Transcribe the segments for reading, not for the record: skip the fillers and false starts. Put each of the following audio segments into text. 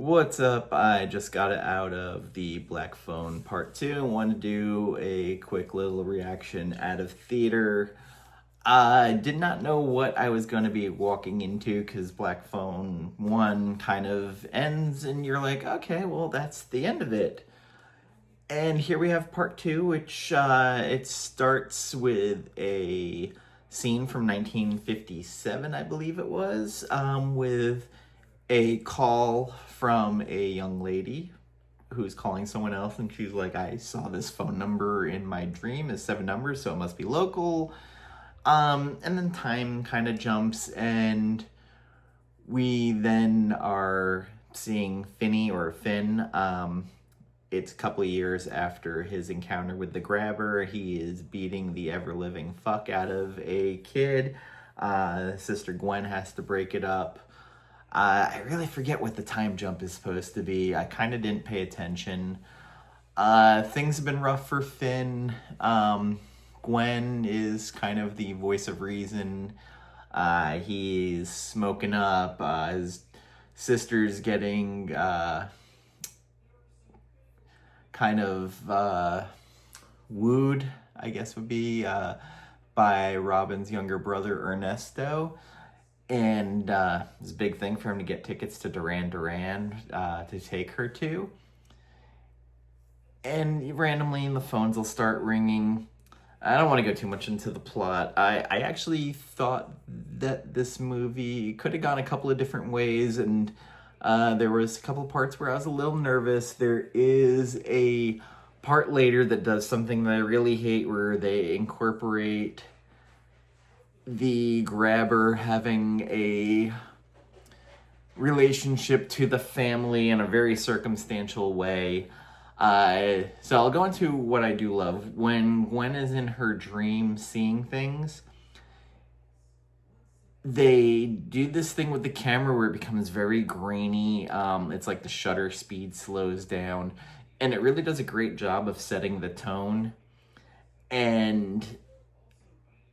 What's up? I just got it out of the Black Phone Part 2 and want to do a quick little reaction out of theater. I did not know what I was going to be walking into because Black Phone 1 kind of ends and you're like, okay, well, that's the end of it. And here we have Part 2, which it starts with a scene from 1957, I believe it was, with a call from a young lady who's calling someone else, and she's like, I saw this phone number in my dream as 7 numbers, so it must be local. And then time kind of jumps, and we then are seeing Finney or Finn. It's a couple of years after his encounter with the grabber. He is beating the ever-living fuck out of a kid. Sister Gwen has to break it up. I really forget what the time jump is supposed to be. I kind of didn't pay attention. Things have been rough for Finn. Gwen is kind of the voice of reason. He's smoking up. His sister's getting kind of wooed, I guess would be, by Robin's younger brother Ernesto. And it's a big thing for him to get tickets to Duran Duran to take her to. And randomly the phones will start ringing. I don't want to go too much into the plot. I actually thought that this movie could have gone a couple of different ways, and there was a couple of parts where I was a little nervous. There is a part later that does something that I really hate, where they incorporate the grabber having a relationship to the family in a very circumstantial way. So I'll go into what I do love. When Gwen is in her dream seeing things, they do this thing with the camera where it becomes very grainy. It's like the shutter speed slows down, and it really does a great job of setting the tone. And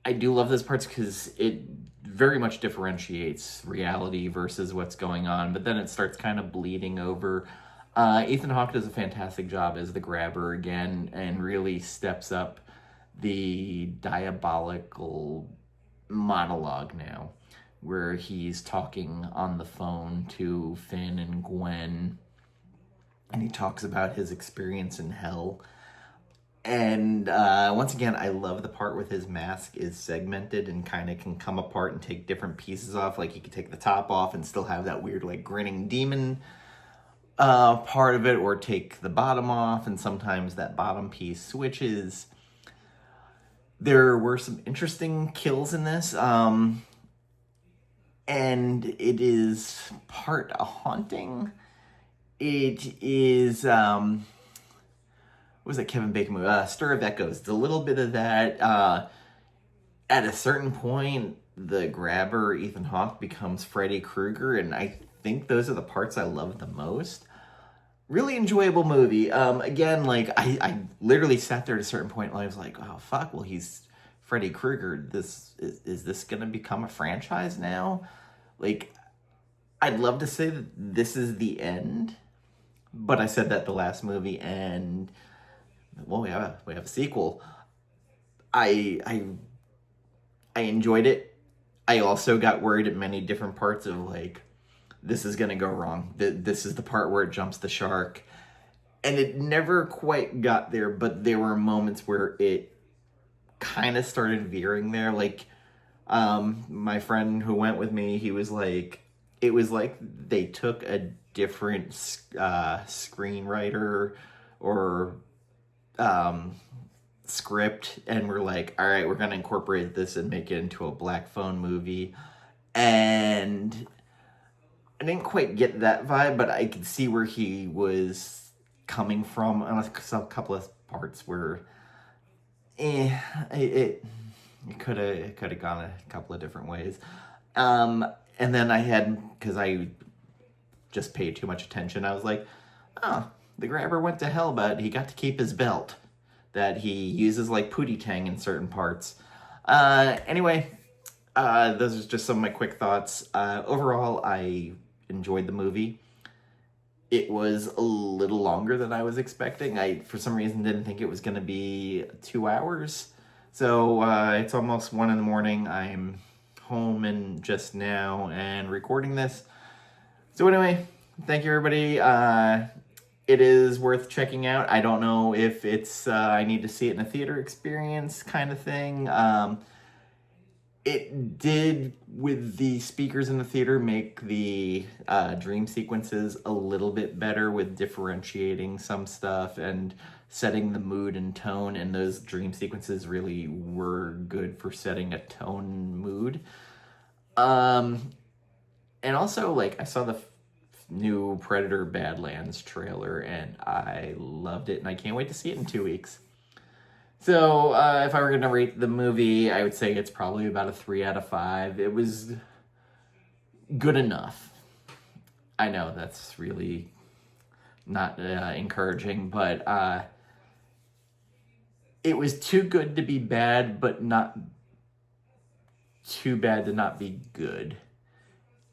I do love those parts because it very much differentiates reality versus what's going on, but then it starts kind of bleeding over. Ethan Hawke does a fantastic job as the grabber again, and really steps up the diabolical monologue now, where he's talking on the phone to Finn and Gwen, and he talks about his experience in hell. And once again, I love the part with his mask is segmented and kind of can come apart and take different pieces off. Like he could take the top off and still have that weird like grinning demon part of it, or take the bottom off, and sometimes that bottom piece switches. There were some interesting kills in this, and it is part a haunting. It is what was that Kevin Bacon movie? Stir of Echoes. It's a little bit of that. At a certain point, the grabber, Ethan Hawke, becomes Freddy Krueger, and I think those are the parts I love the most. Really enjoyable movie. Again, like, I literally sat there at a certain point and I was like, oh, fuck, well, he's Freddy Krueger. Is this going to become a franchise now? Like, I'd love to say that this is the end, but I said that the last movie, and well, we have a sequel. I enjoyed it. I also got worried at many different parts of like, this is gonna go wrong. This is the part where it jumps the shark, and it never quite got there. But there were moments where it kind of started veering there. Like, my friend who went with me, he was like, it was like they took a different screenwriter or script and we're like, all right, we're gonna incorporate this and make it into a Black Phone movie. And I didn't quite get that vibe, but I could see where he was coming from. And I saw a couple of parts where it could have gone a couple of different ways. And then I had, because I just paid too much attention, I was like, oh, the grabber went to hell, but he got to keep his belt that he uses like Pootie Tang in certain parts. Anyway, those are just some of my quick thoughts. Overall, I enjoyed the movie. It was a little longer than I was expecting. I, for some reason, didn't think it was going to be 2 hours. So it's almost 1 in the morning. I'm home and just now and recording this. So anyway, thank you everybody. It is worth checking out. I don't know if it's I need to see it in a theater experience kind of thing. It did, with the speakers in the theater, make the dream sequences a little bit better with differentiating some stuff and setting the mood and tone, and those dream sequences really were good for setting a tone mood. And also, like, I saw the new Predator Badlands trailer and I loved it, and I can't wait to see it in 2 weeks. So, if I were going to rate the movie, I would say it's probably about a 3 out of 5. It was good enough. I know that's really not encouraging, but it was too good to be bad, but not too bad to not be good.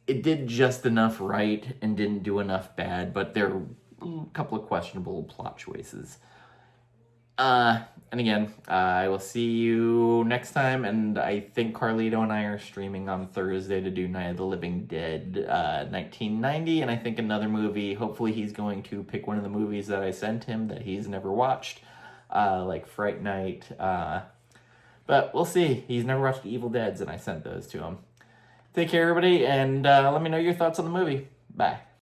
It did just enough right and didn't do enough bad, but there were a couple of questionable plot choices. And again, I will see you next time, and I think Carlito and I are streaming on Thursday to do Night of the Living Dead 1990, and I think another movie. Hopefully he's going to pick one of the movies that I sent him that he's never watched, like Fright Night, but we'll see. He's never watched Evil Deads, and I sent those to him. Take care, everybody, and let me know your thoughts on the movie. Bye.